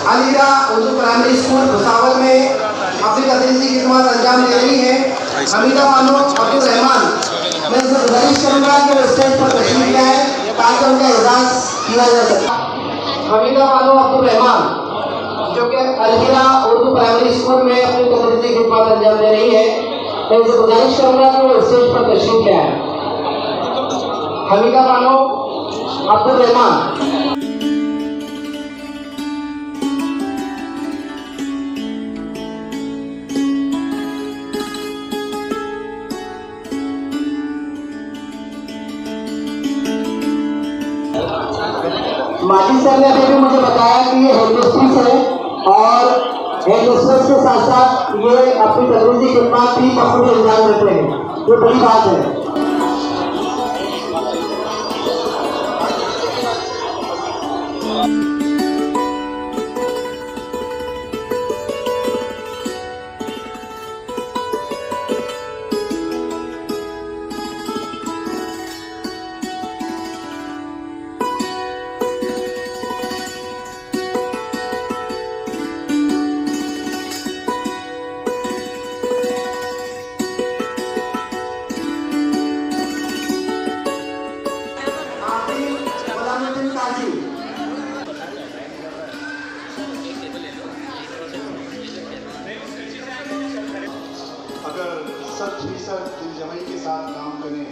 अलीरा Urdu primary school Bhusawal में अपनी तदरीसी खिदमत अंजाम दे रही है। हमीदा बानो अब्दुल रहमान, मैं इनसे गुजारिश करूँगा कि वो स्टेज पर तशरीफ लाए ताकि उनका एजाज़ किया जा सके। हमीदा बानो अब्दुल रहमान जो कि अलीरा उर्दू प्राइमरी स्कूल में अपनी तदरीसी खिदमत अंजाम दे रही है, मैं इनसे गुजारिश करूँगा कि वो स्टेज पर तशरीफ लाए। हमीदा बानो अब्दुल रहमान। माजिद सर ने अभी भी मुझे बताया कि ये हेडमिस्ट्रेस है और हेडमिस्ट्रेस के साथ साथ ये अपनी तदरीसी खिदमत भी बखूबी अंजाम देते हैं। ये बड़ी बात है। अगर सच ही सच दिलजमई के साथ काम करें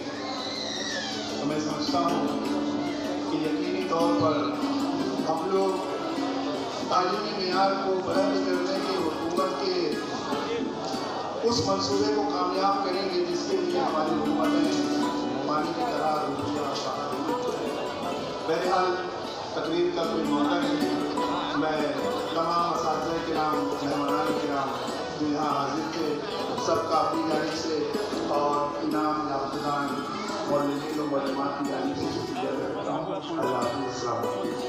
तो मैं समझता हूँ कि यकीनी तौर पर हम लोग तालीमी मेयार को बुलंद करने की हुकूमत के उस मंसूबे को कामयाब करेंगे जिसके लिए हमारी हुकूमतें पानी की तरह रोटियाँ बहरहाल तकरीर का कोई मौका नहीं। मैं तमाम असातिज़ा किराम, मेहमान किराम जो यहाँ हाजिर थे, सबका अपनी जानिब से और इनाम याफ्तान मौलवीन और मौलमात की जानिब से शुक्रिया करता हूँ। अल्लाह हाफ़िज़।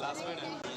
Last minute.